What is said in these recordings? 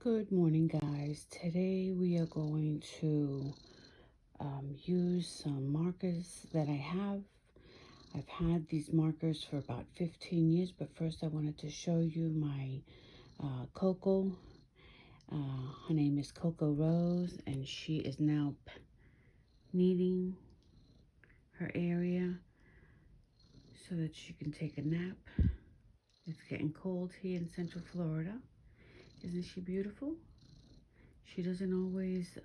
Good morning, guys. Today we are going to use some markers that I have. I've had these markers for about 15 years, but first I wanted to show you my Coco. Her name is Coco Rose, and she is now kneading her area so that she can take a nap. It's getting cold here in Central Florida. Isn't she beautiful? She doesn't always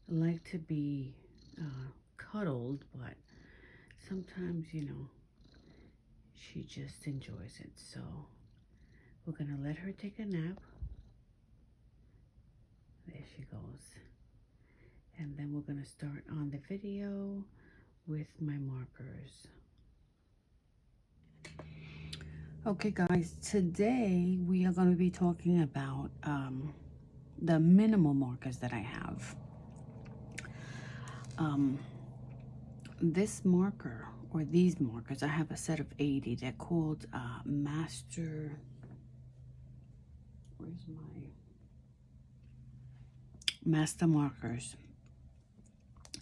like to be cuddled, but sometimes, she just enjoys it. So we're gonna let her take a nap. There she goes. And then we're gonna start on the video with my markers. Okay, guys, today we are going to be talking about the minimal markers that I have. This marker, or these markers, I have a set of 80. They're called Master. Where's my Master markers?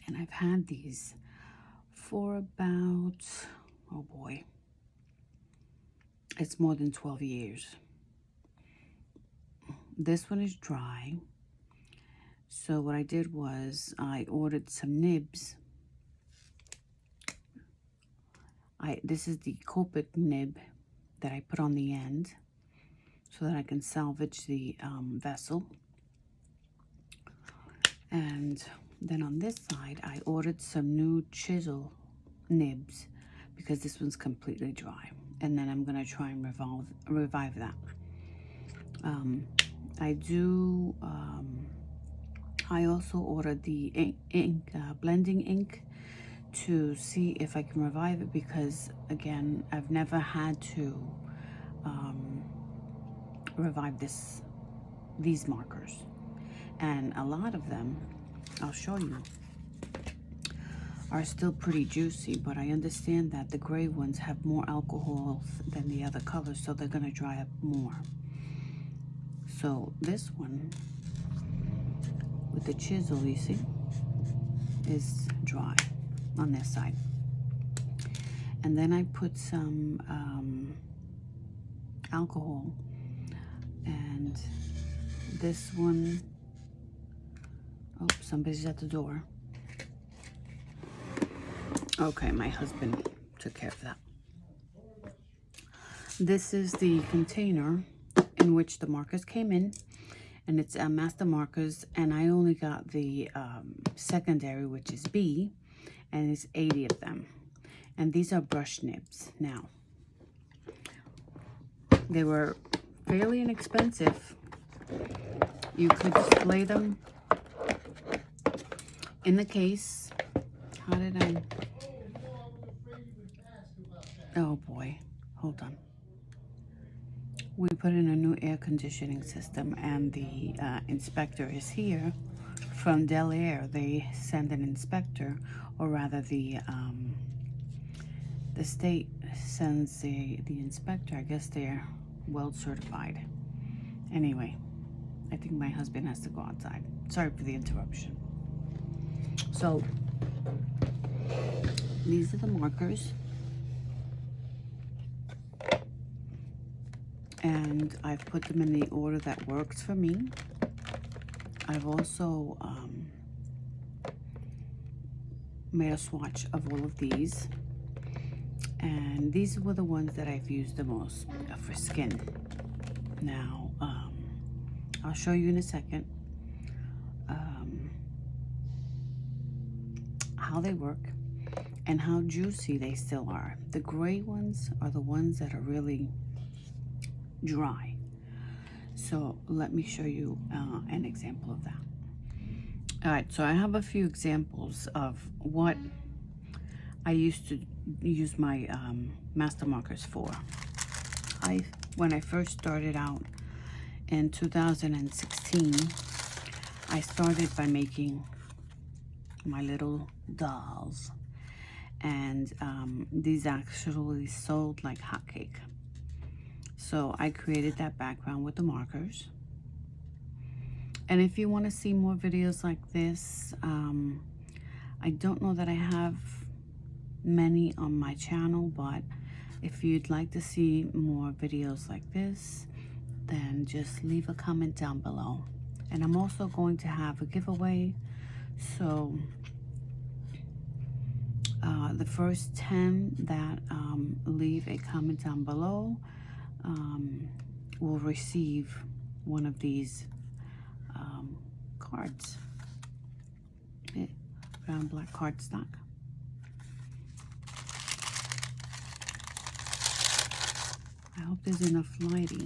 And I've had these for about, oh boy, it's more than 12 years. This one is dry. So what I did was I ordered some nibs. This is the Copic nib that I put on the end so that I can salvage the vessel. And then on this side, I ordered some new chisel nibs because this one's completely dry. And then I'm gonna try and revive that. I also ordered the ink, blending ink, to see if I can revive it, because again, I've never had to revive these markers, and a lot of them, I'll show you, are still pretty juicy, but I understand that the gray ones have more alcohol than the other colors, so they're gonna dry up more. So this one with the chisel, you see, is dry on this side. And then I put some alcohol, and this one, oh, somebody's at the door. Okay, my husband took care of that. This is the container in which the markers came in, and it's Master markers, and I only got the secondary, which is B, and it's 80 of them. And these are brush nibs. Now, they were fairly inexpensive. You could display them in the case. How did I? Oh boy, hold on. We put in a new air conditioning system, and the inspector is here from Del Air. They send an inspector, or rather the state sends the inspector. I guess they're well certified. Anyway, I think my husband has to go outside. Sorry for the interruption. So these are the markers, and I've put them in the order that works for me. I've also made a swatch of all of these, and these were the ones that I've used the most for skin. Now, I'll show you in a second how they work and how juicy they still are. The gray ones are the ones that are really dry. So let me show you an example of that. All right, so I have a few examples of what I used to use my Master markers for. When I first started out in 2016, I started by making my little dolls, and these actually sold like hotcake. So I created that background with the markers. And if you want to see more videos like this, I don't know that I have many on my channel, but if you'd like to see more videos like this, then just leave a comment down below. And I'm also going to have a giveaway. So the first 10 that leave a comment down below will receive one of these cards. Brown black cardstock. I hope there's enough lighting.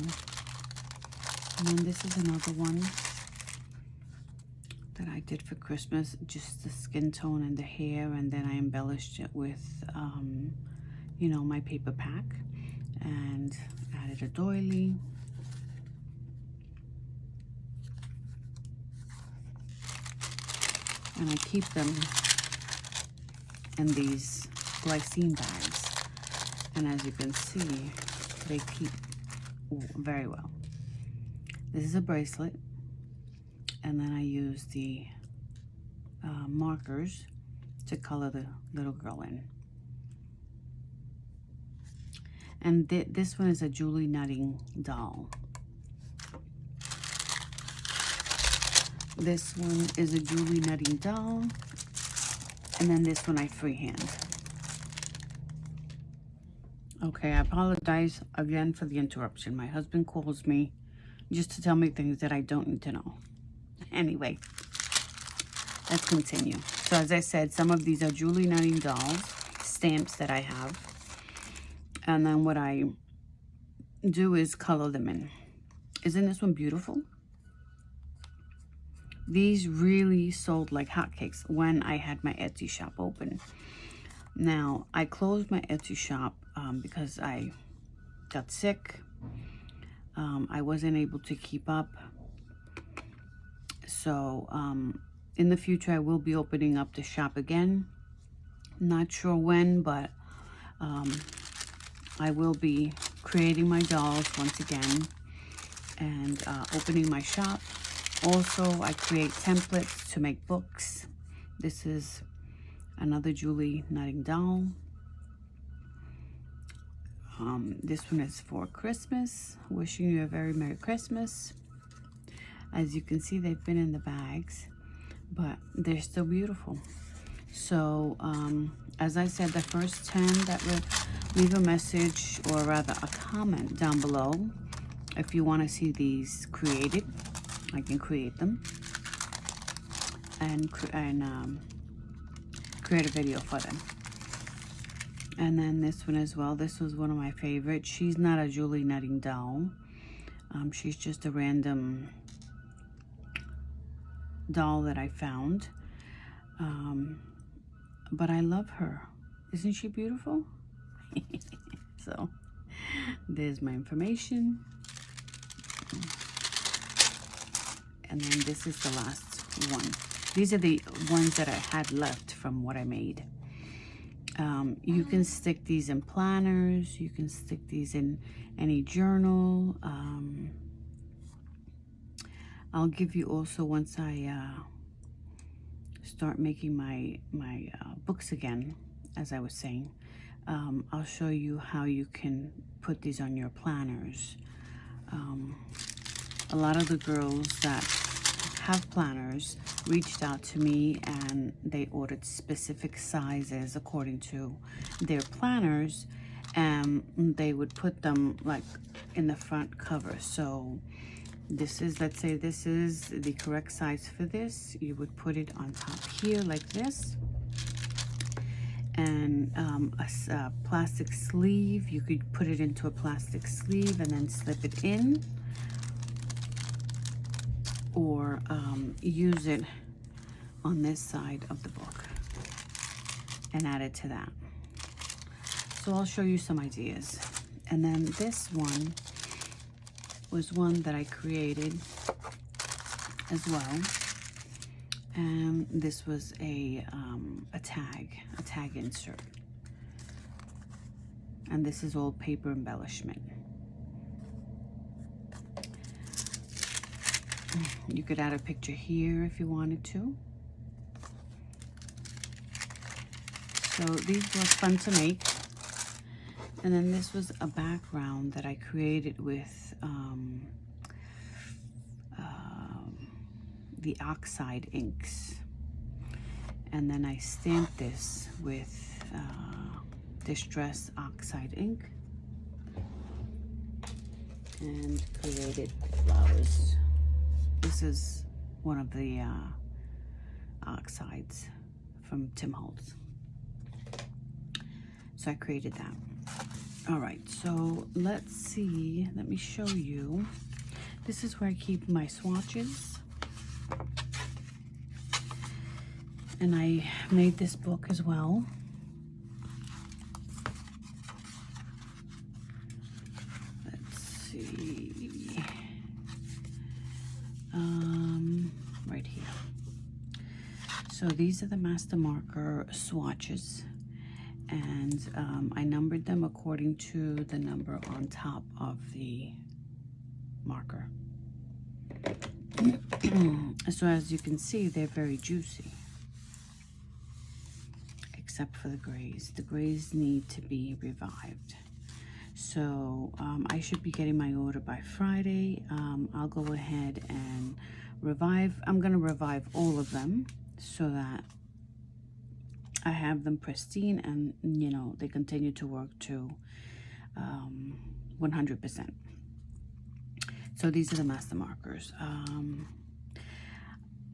And then this is another one that I did for Christmas, just the skin tone and the hair, and then I embellished it with you know, my paper pack, and added a doily. And I keep them in these glycine bags, and as you can see, they keep very well. This is a bracelet, and then I use the markers to color the little girl in. And this one is a Julie Nutting doll. This one is a Julie Nutting doll, and then this one I freehand. Okay, I apologize again for the interruption. My husband calls me just to tell me things that I don't need to know. Anyway, let's continue. So as I said, some of these are Julie Nutting dolls, stamps that I have. And then what I do is color them in. Isn't this one beautiful? These really sold like hotcakes when I had my Etsy shop open. Now, I closed my Etsy shop because I got sick. I wasn't able to keep up. So in the future, I will be opening up the shop again. Not sure when, but I will be creating my dolls once again and opening my shop. Also, I create templates to make books. This is another Julie Nutting doll. This one is for Christmas. Wishing you a very Merry Christmas. As you can see, they've been in the bags, but they're still beautiful. So, as I said, the first 10 that will leave a message, or rather a comment down below, if you want to see these created, I can create them and create a video for them. And then this one as well. This was one of my favorites. She's not a Julie Nutting doll. She's just a random doll that I found. But I love her. Isn't she beautiful? So there's my information. And then this is the last one. These are the ones that I had left from what I made. You can stick these in planners. You can stick these in any journal. I'll give you also, once I start making my books again, as I was saying, I'll show you how you can put these on your planners. A lot of the girls that have planners reached out to me, and they ordered specific sizes according to their planners, and they would put them like in the front cover. So this is, let's say this is the correct size for this. You would put it on top here like this, and a plastic sleeve. You could put it into a plastic sleeve and then slip it in, or use it on this side of the book and add it to that. So I'll show you some ideas. And then this one was one that I created as well, and this was a tag insert, and this is all paper embellishment. You could add a picture here if you wanted to. So these were fun to make. And then this was a background that I created with the oxide inks. And then I stamped this with Distress Oxide ink and created flowers. This is one of the oxides from Tim Holtz. So I created that. All right, so let's see. Let me show you. This is where I keep my swatches. And I made this book as well. Let's see. Right here. So these are the Master Marker swatches. And I numbered them according to the number on top of the marker. So as you can see, they're very juicy. Except for the grays. The grays need to be revived. So I should be getting my order by Friday. I'll go ahead and revive. I'm going to revive all of them so that I have them pristine and, you know, they continue to work to 100%. So these are the Master Markers.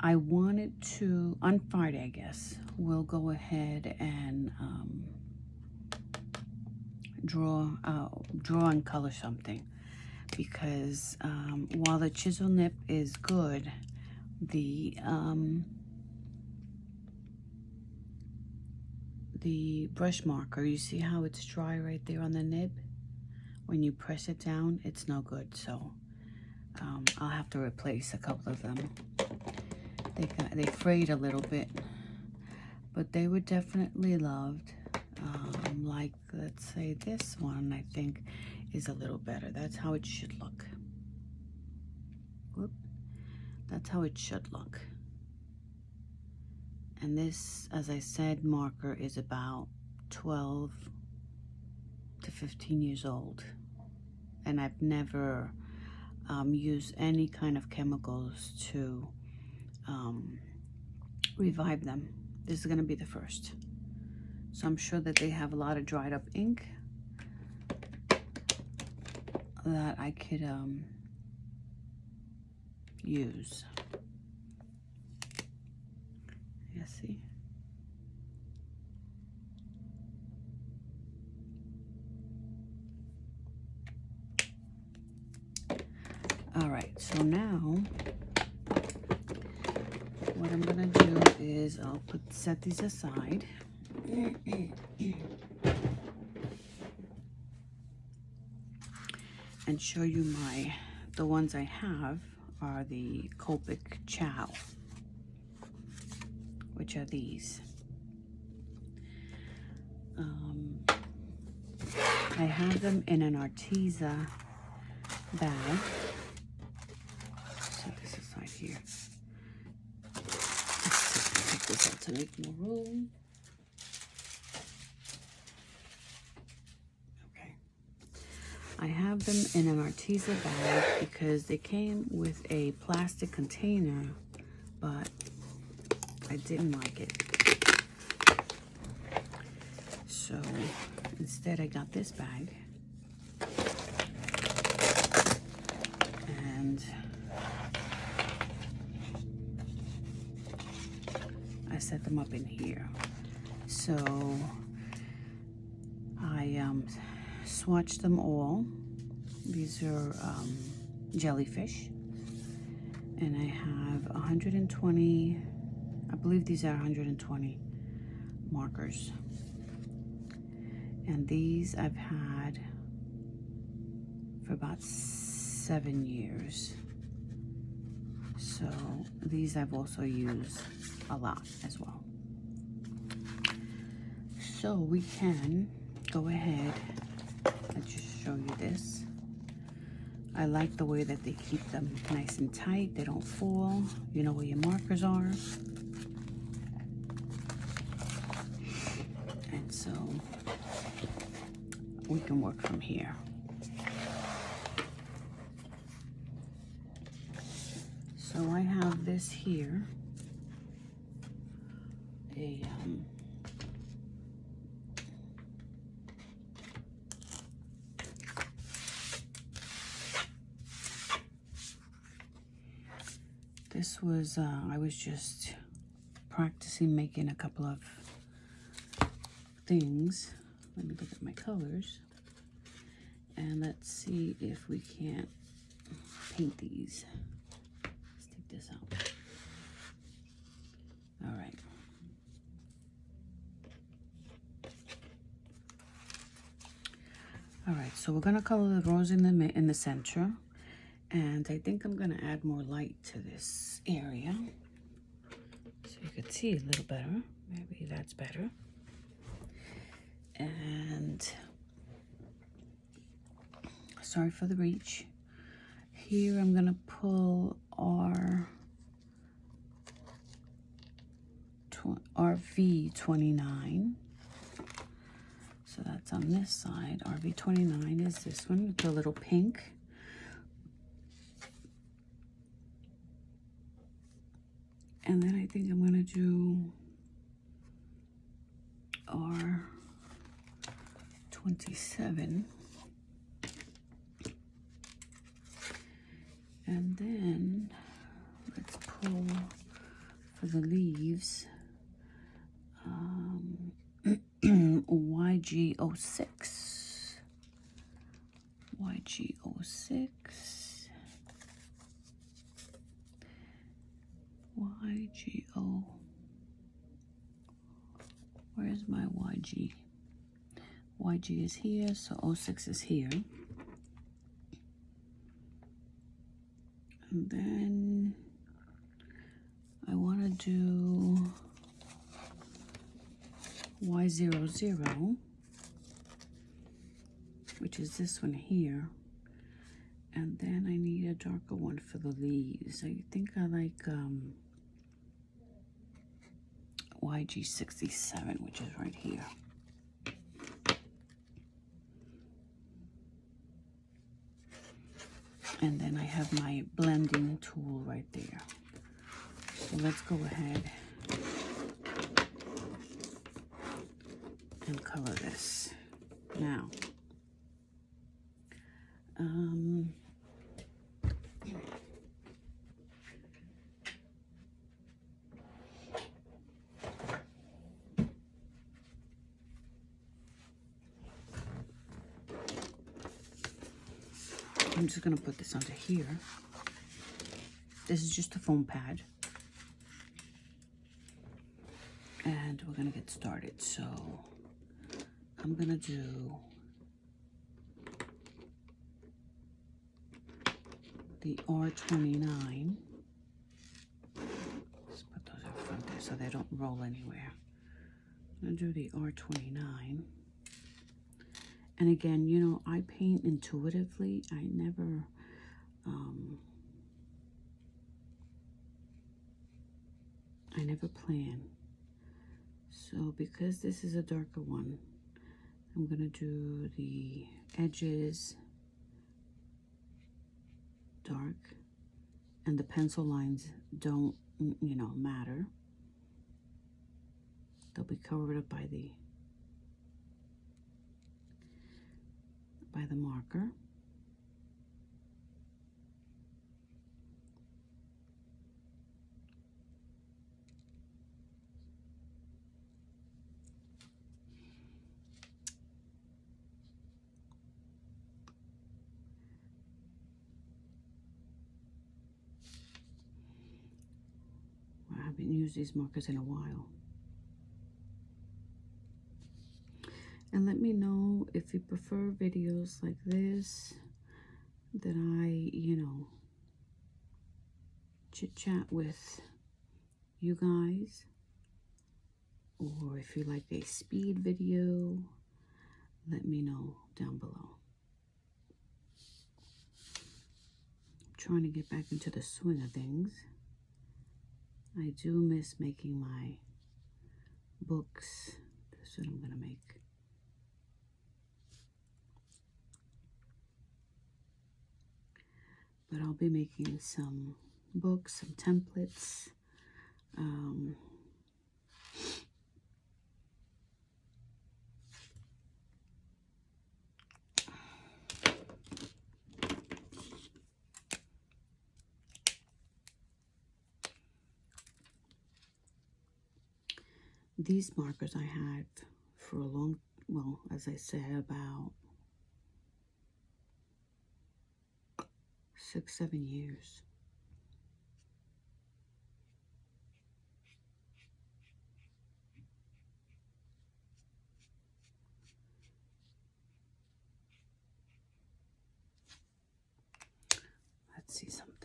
I wanted to, on Friday, I guess, we'll go ahead and draw and color something, because while the chisel nib is good, the brush marker, you see how it's dry right there on the nib? When you press it down, it's no good. So I'll have to replace a couple of them. They frayed a little bit, but they were definitely loved. Like, let's say this one, I think, is a little better. That's how it should look. Whoop. That's how it should look. And this, as I said, marker is about 12 to 15 years old. And I've never used any kind of chemicals to revive them. This is going to be the first. So I'm sure that they have a lot of dried up ink that I could use. You see? All right, so now what I'm gonna do is I'll set these aside. And show you the ones I have are the Copic Chow, which are these. I have them in an Arteza bag. Set this aside here. Take this out to make more room. Okay. I have them in an Arteza bag because they came with a plastic container, but I didn't like it. So instead I got this bag. And I set them up in here. So I swatched them all. These are jellyfish. And I have 120, I believe these are 120 markers. And these I've had for about 7 years. So these I've also used a lot as well. So we can go ahead and just show you this. I like the way that they keep them nice and tight. They don't fall. You know where your markers are. And so we can work from here. So I have this here. This was, I was just practicing making a couple of things. Let me look at my colors. And let's see if we can't paint these. Let's take this out. All right. All right, so we're gonna color the rose in the center. And I think I'm gonna add more light to this area so you could see a little better. Maybe that's better. And sorry for the reach. Here I'm gonna pull our RV29. So that's on this side. RV29 is this one with the little pink. And then I think I'm gonna do R27. And then let's pull for the leaves YG06. YG06. YGO. Where's my YG? YG is here, so 06 is here. And then I want to do Y00, which is this one here. And then I need a darker one for the leaves. I think I like YG67, which is right here. And then I have my blending tool right there. So let's go ahead and color this. Now, I'm just going to put this under here. This is just a foam pad. And we're going to get started. So I'm going to do the R29. Let's put those in front there so they don't roll anywhere. I'm going to do the R29. And again, you know, I paint intuitively. I never, plan. So because this is a darker one, I'm gonna do the edges dark, and the pencil lines don't, you know, matter. They'll be covered up by the marker. I haven't used these markers in a while. And let me know if you prefer videos like this, that I, you know, chit-chat with you guys, or if you like a speed video, let me know down below. trying to get back into the swing of things. I do miss making my books. That's what I'm going to make. But I'll be making some books, some templates. These markers I had for a long, well, as I said, about 6-7 years. Let's see something.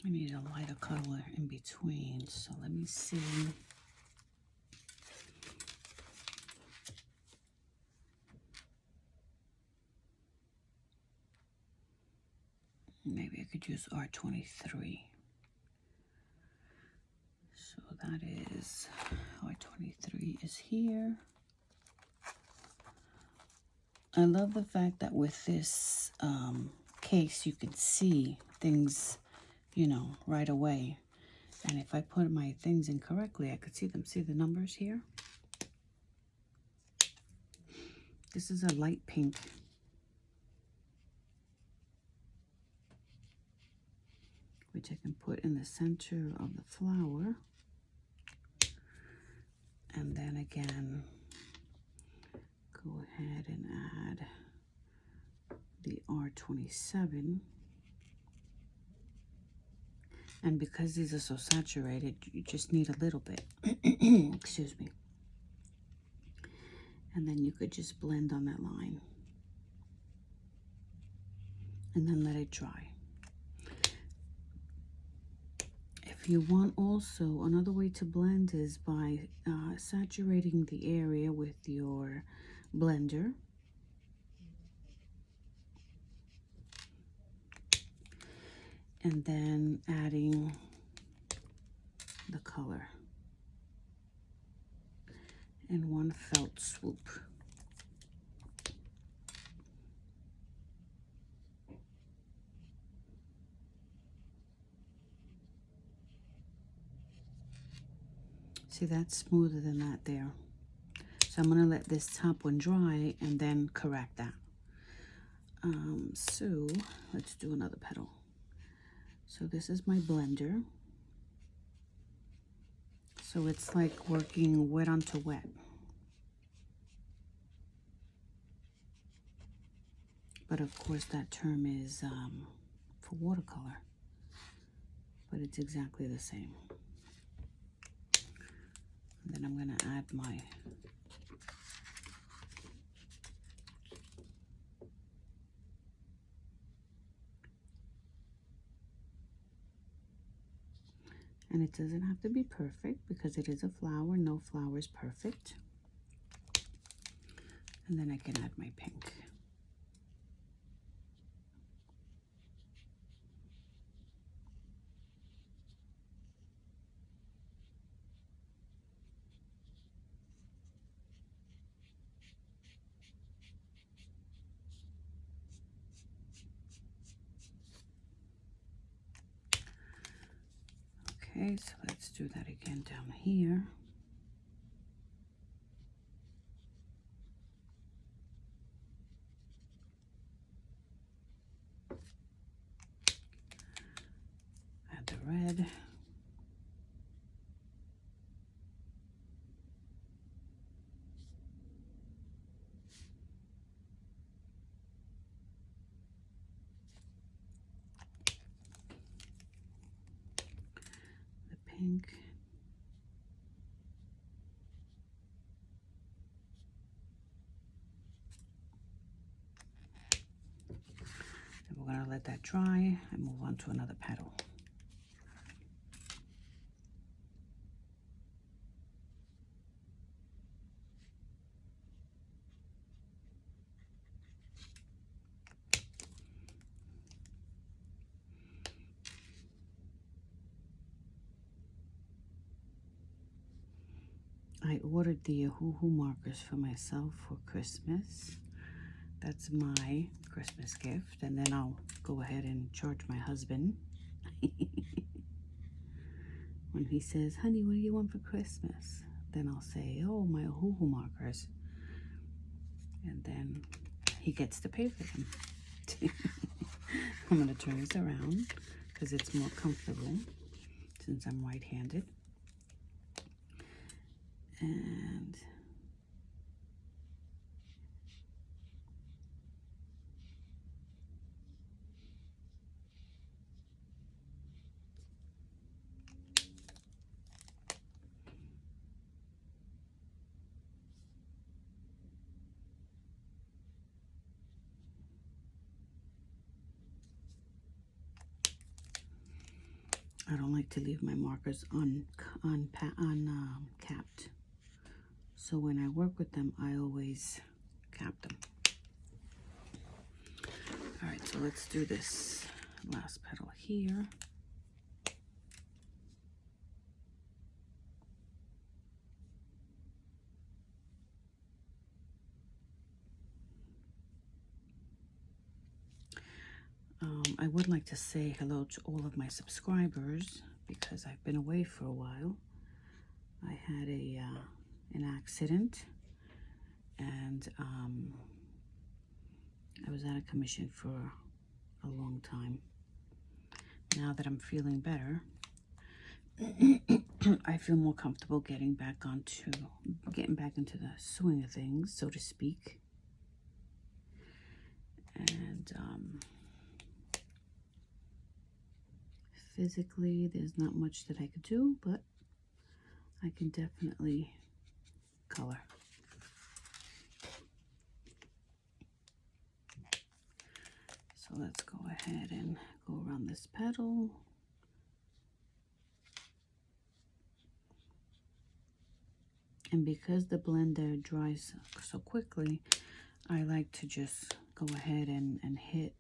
I need a lighter color in between, so let me see. Maybe I could use R23. So that is, R23 is here. I love the fact that with this case, you can see things, you know, right away. And if I put my things in correctly, I could see them. See the numbers here? This is a light pink. Which I can put in the center of the flower. And then again, go ahead and add the R27. And because these are so saturated, you just need a little bit. Excuse me. And then you could just blend on that line. And then let it dry. If you want also, another way to blend is by saturating the area with your blender. And then adding the color in one felt swoop. See, that's smoother than that there. So I'm going to let this top one dry and then correct that. So let's do another petal. So this is my blender. So it's like working wet onto wet. But of course that term is for watercolor. But it's exactly the same. And then I'm going to add my and it doesn't have to be perfect because it is a flower. No flower is perfect. And then I can add my pink. Okay, so let's do that again down here. Add the red. The pink. going to let that dry and move on to another petal. I ordered the Hoo markers for myself for Christmas. That's my Christmas gift. And then I'll go ahead and charge my husband. When he says, honey, what do you want for Christmas? Then I'll say, oh, my Hoo markers. And then he gets to pay for them. I'm going to turn this around because it's more comfortable since I'm right-handed. And I don't like to leave my markers capped. So when I work with them, I always cap them. All right, so let's do this last petal here. I would like to say hello to all of my subscribers because I've been away for a while. I had an accident, and I was out of commission for a long time. Now that I'm feeling better, I feel more comfortable getting back into the swing of things, so to speak. And physically, there's not much that I could do, but I can definitely color. So let's go ahead and go around this petal. And because the blender dries so quickly, I like to just go ahead and hit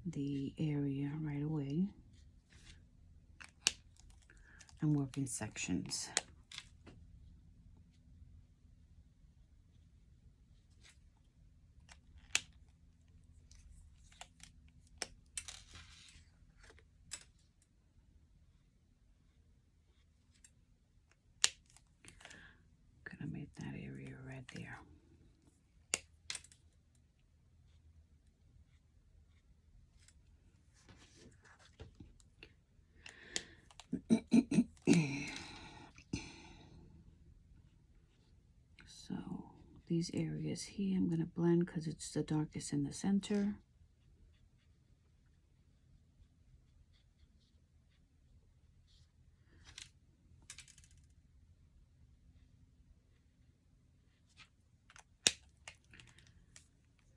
the area right away and work in sections. Gonna make that area red there. So these areas here I'm going to blend because it's the darkest in the center.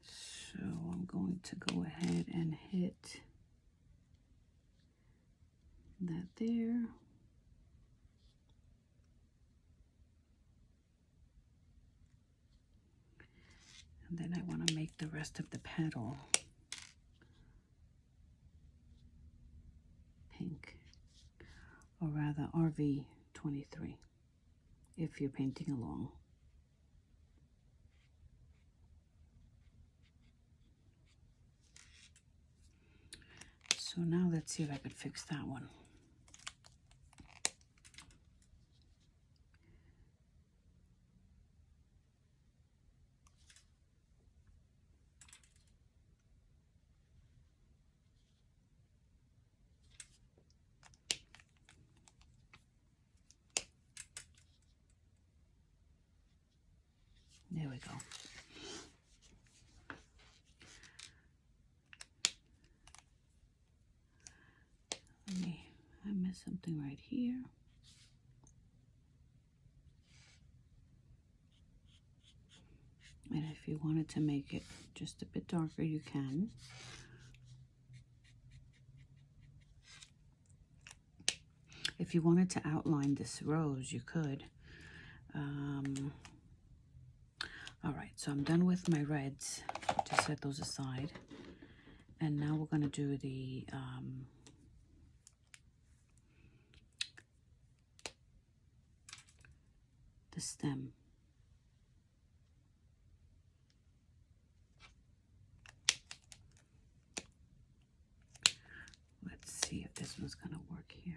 So I'm going to go ahead and hit that there. And then I want to make the rest of the petal pink, or rather RV23 if you're painting along. So now let's see if I could fix that one. There we go. I missed something right here. And if you wanted to make it just a bit darker, you can. If you wanted to outline this rose, you could. All right, so I'm done with my reds. Just set those aside. And now we're going to do the stem. Let's see if this one's going to work here.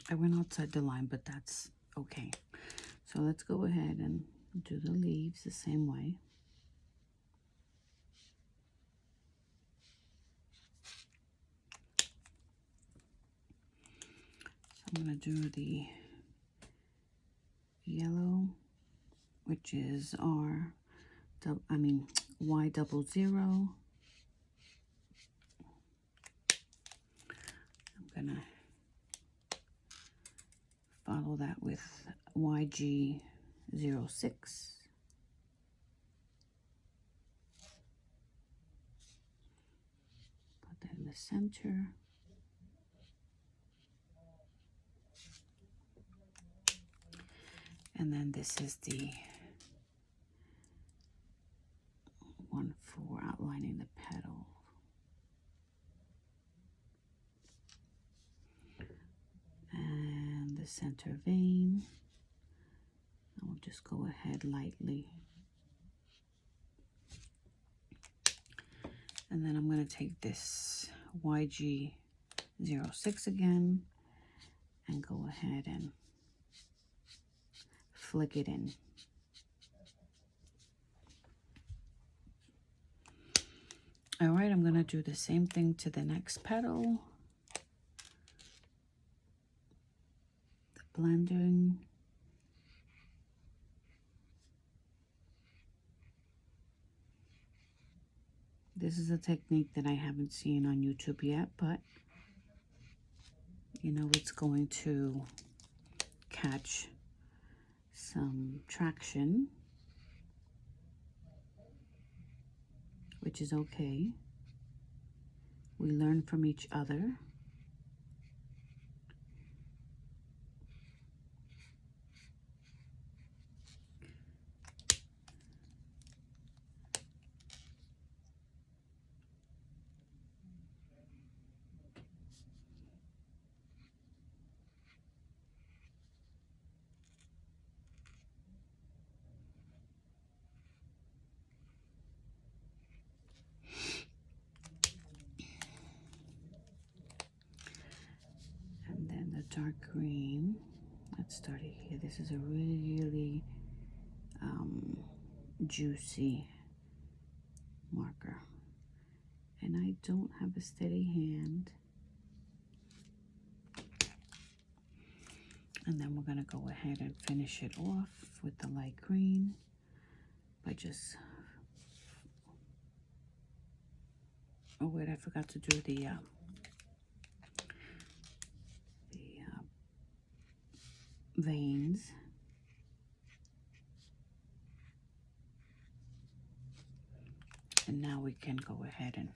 I went outside the line, but that's okay. So let's go ahead and do the leaves the same way. So I'm going to do the yellow, which is Y00. I'm going to follow that with YG06. Put that in the center. And then this is the one for outlining the petal. And the center vein. I'll just go ahead lightly. And then I'm going to take this YG06 again and go ahead and flick it in. All right, I'm going to do the same thing to the next petal. The blending. This is a technique that I haven't seen on YouTube yet, but you know it's going to catch some traction, which is okay. We learn from each other. Dark green. Let's start it here. This is a really juicy marker, and I don't have a steady hand. And then we're going to go ahead and finish it off with the light green by just oh wait, I forgot to do the veins. And now we can go ahead and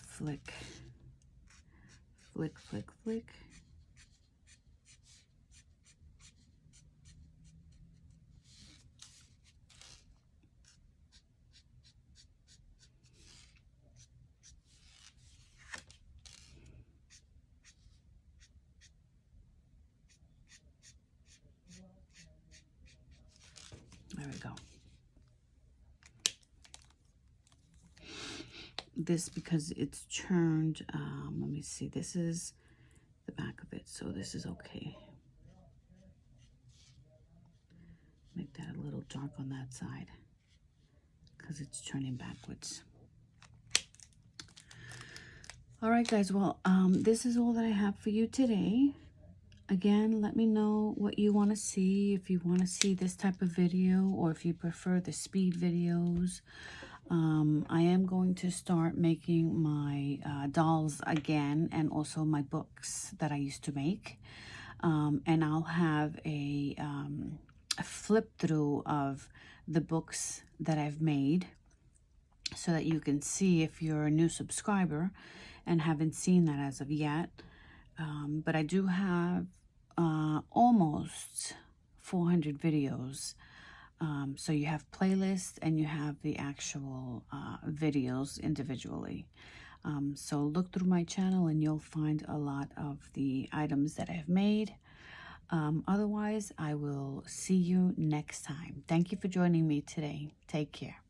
flick, flick, flick, flick. There we go. this because it's churned. Let me see, this is the back of it, so this is okay. Make that a little dark on that side because it's turning backwards. All right, guys, well, this is all that I have for you today. Again, let me know what you want to see, if you want to see this type of video or if you prefer the speed videos. I am going to start making my dolls again, and also my books that I used to make. And I'll have a flip through of the books that I've made so that you can see if you're a new subscriber and haven't seen that as of yet. But I do have almost 400 videos. So you have playlists and you have the actual videos individually. So look through my channel and you'll find a lot of the items that I've made. Otherwise, I will see you next time. Thank you for joining me today. Take care.